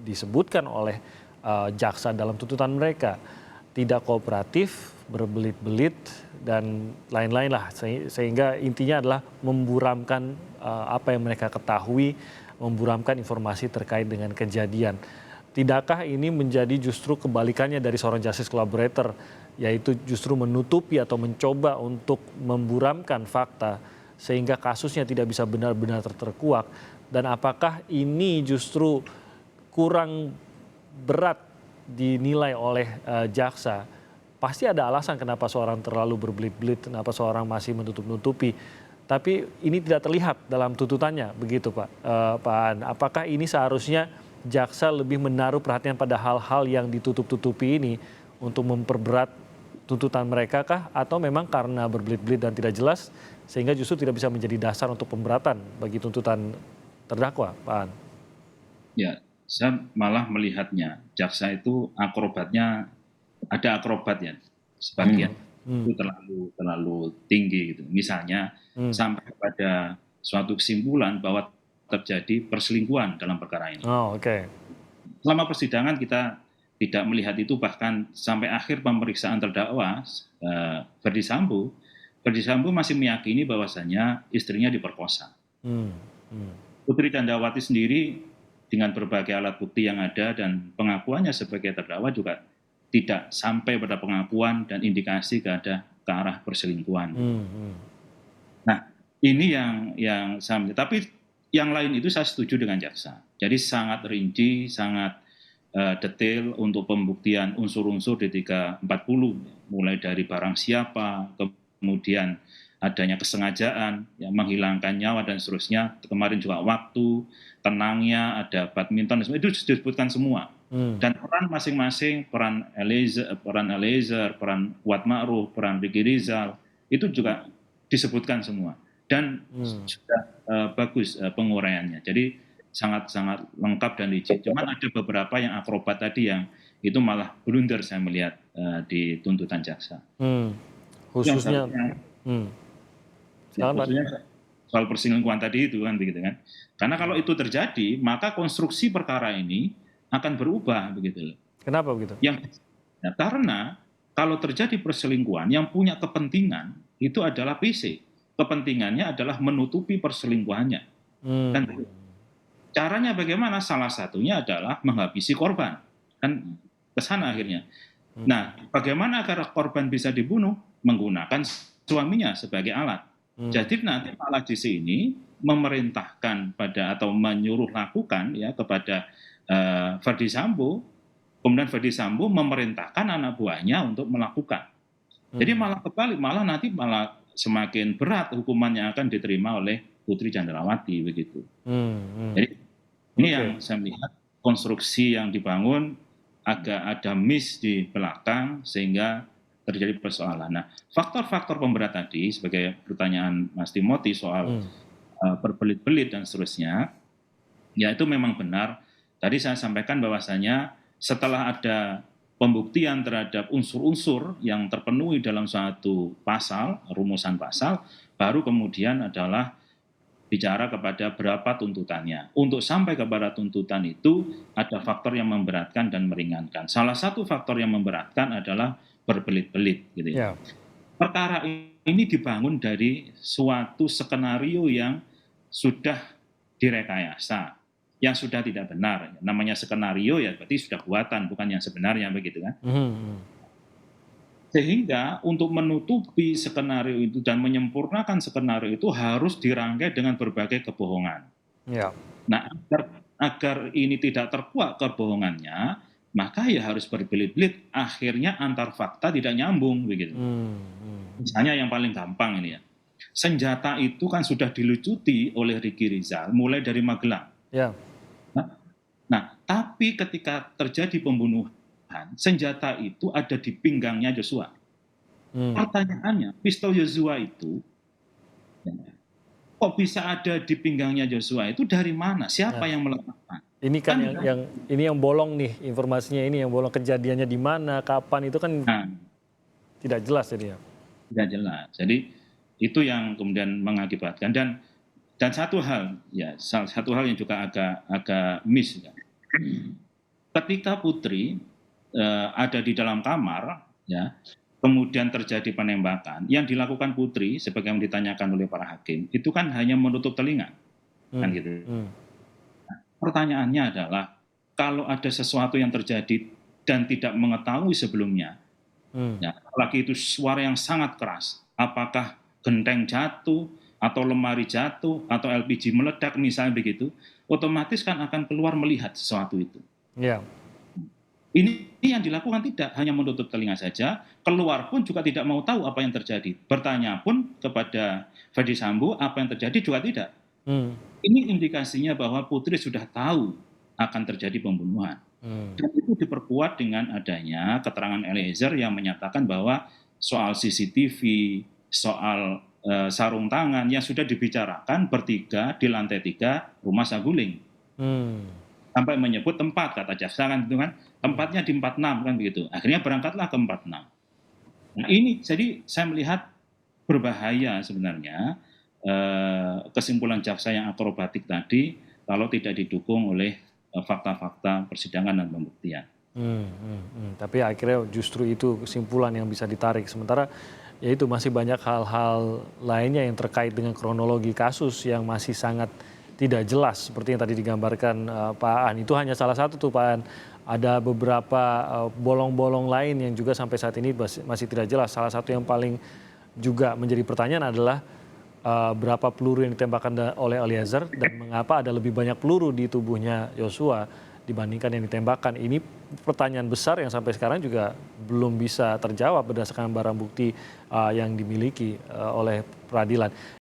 disebutkan oleh jaksa dalam tuntutan mereka. Tidak kooperatif, berbelit-belit, dan lain-lain lah. Sehingga intinya adalah memburamkan apa yang mereka ketahui, memburamkan informasi terkait dengan kejadian. Tidakkah ini menjadi justru kebalikannya dari seorang justice collaborator, yaitu justru menutupi atau mencoba untuk memburamkan fakta sehingga kasusnya tidak bisa benar-benar terkuak? Dan apakah ini justru kurang berat dinilai oleh jaksa? Pasti ada alasan kenapa seorang terlalu berbelit-belit, kenapa seorang masih menutup-nutupi. Tapi ini tidak terlihat dalam tuntutannya, begitu Pak. Pak An, apakah ini seharusnya jaksa lebih menaruh perhatian pada hal-hal yang ditutup-tutupi ini untuk memperberat tuntutan mereka kah? Atau memang karena berbelit-belit dan tidak jelas sehingga justru tidak bisa menjadi dasar untuk pemberatan bagi tuntutan terdakwa, Pak An? Ya, saya malah melihatnya jaksa itu akrobatnya ada akrobat ya sebagian itu terlalu tinggi gitu. Misalnya sampai pada suatu kesimpulan bahwa terjadi perselingkuhan dalam perkara ini. Oh, oke. Selama persidangan kita tidak melihat itu, bahkan sampai akhir pemeriksaan terdakwa Ferdy Sambo masih meyakini bahwasannya istrinya diperkosa. Putri Candrawati sendiri dengan berbagai alat bukti yang ada dan pengakuannya sebagai terdakwa juga tidak sampai pada pengakuan dan indikasi ke arah perselingkuhan. Nah, ini yang saya melihat. Tapi yang lain itu saya setuju dengan jaksa. Jadi sangat rinci, sangat detail untuk pembuktian unsur-unsur di 340, mulai dari barang siapa, kemudian adanya kesengajaan, ya, menghilangkan nyawa dan seterusnya. Kemarin juga waktu, tenangnya, ada badminton, itu disebutkan semua. Dan peran masing-masing, peran Eliezer, peran Kuat Ma'ruf, peran Ricky Rizal, itu juga disebutkan semua. Dan sudah bagus penguraiannya. Jadi sangat-sangat lengkap dan licin. Cuman ada beberapa yang akrobat tadi yang itu malah blunder saya melihat di tuntutan jaksa. Khususnya soal perselingkuhan tadi itu kan begitu kan. Karena kalau itu terjadi, maka konstruksi perkara ini akan berubah begitu. Kenapa begitu? Karena kalau terjadi perselingkuhan, yang punya kepentingan itu adalah PC. Kepentingannya adalah menutupi perselingkuhannya. Dan caranya bagaimana? Salah satunya adalah menghabisi korban. Kan ke sana akhirnya. Nah, bagaimana agar korban bisa dibunuh? Menggunakan suaminya sebagai alat. Jadi nanti malah di sini memerintahkan pada atau menyuruh lakukan ya kepada Ferdy Sambo, kemudian Ferdy Sambo memerintahkan anak buahnya untuk melakukan. Jadi malah kebalik, nanti semakin berat hukuman yang akan diterima oleh Putri Candrawati begitu. Jadi ini yang saya melihat konstruksi yang dibangun agak ada miss di belakang sehingga terjadi persoalan. Nah, faktor-faktor pemberat tadi sebagai pertanyaan Mas Timothy soal berbelit-belit dan seterusnya, ya itu memang benar. Tadi saya sampaikan bahwasanya setelah ada pembuktian terhadap unsur-unsur yang terpenuhi dalam suatu pasal, rumusan pasal, baru kemudian adalah bicara kepada berapa tuntutannya. Untuk sampai kepada tuntutan itu ada faktor yang memberatkan dan meringankan. Salah satu faktor yang memberatkan adalah berbelit-belit gitu ya. Perkara ini dibangun dari suatu skenario yang sudah direkayasa, yang sudah tidak benar. Namanya skenario ya berarti sudah buatan, bukan yang sebenarnya begitu kan. Sehingga untuk menutupi skenario itu dan menyempurnakan skenario itu harus dirangkai dengan berbagai kebohongan. Nah, agar ini tidak terkuak kebohongannya, maka ya harus berbelit-belit. Akhirnya antar fakta tidak nyambung begitu. Misalnya yang paling gampang ini ya, senjata itu kan sudah dilucuti oleh Ricky Rizal mulai dari Magelang. Nah, tapi ketika terjadi pembunuhan, senjata itu ada di pinggangnya Joshua. Pertanyaannya, pistol Joshua itu kok bisa ada di pinggangnya Joshua itu dari mana? Siapa yang meletakkan? Ini kan ini yang bolong nih informasinya, ini yang bolong, kejadiannya di mana, kapan, itu kan tidak jelas jadinya. Tidak jelas. Jadi itu yang kemudian mengakibatkan dan satu hal yang juga agak miss kan. ketika Putri ada di dalam kamar, ya, kemudian terjadi penembakan, yang dilakukan Putri, sebagaimana ditanyakan oleh para hakim, itu kan hanya menutup telinga, kan Hmm, gitu. hmm, Pertanyaannya adalah, kalau ada sesuatu yang terjadi dan tidak mengetahui sebelumnya, hmm, ya, apalagi itu suara yang sangat keras, apakah genteng jatuh, atau lemari jatuh, atau LPG meledak misalnya begitu, otomatis kan akan keluar melihat sesuatu itu. ya, Ini yang dilakukan tidak hanya menutup telinga saja, keluar pun juga tidak mau tahu apa yang terjadi. Bertanya pun kepada Ferdi Sambo apa yang terjadi juga tidak. hmm, Ini indikasinya bahwa Putri sudah tahu akan terjadi pembunuhan. hmm, Dan itu diperkuat dengan adanya keterangan Eliezer yang menyatakan bahwa soal CCTV, soal sarung tangan yang sudah dibicarakan bertiga di lantai 3 rumah Saguling. hmm, Sampai menyebut tempat, kata jaksa kan gitu kan, tempatnya di 46 kan begitu. Akhirnya berangkatlah ke 46. Nah ini jadi saya melihat berbahaya sebenarnya kesimpulan jaksa yang akrobatik tadi kalau tidak didukung oleh fakta-fakta persidangan dan pembuktian. Tapi akhirnya justru itu kesimpulan yang bisa ditarik. Sementara ya itu masih banyak hal-hal lainnya yang terkait dengan kronologi kasus yang masih sangat tidak jelas seperti yang tadi digambarkan Pak Aan. Itu hanya salah satu tuh Pak Aan. Ada beberapa bolong-bolong lain yang juga sampai saat ini masih tidak jelas. Salah satu yang paling juga menjadi pertanyaan adalah berapa peluru yang ditembakkan oleh Eliezer dan mengapa ada lebih banyak peluru di tubuhnya Yosua dibandingkan yang ditembakkan. Ini pertanyaan besar yang sampai sekarang juga belum bisa terjawab berdasarkan barang bukti yang dimiliki oleh peradilan.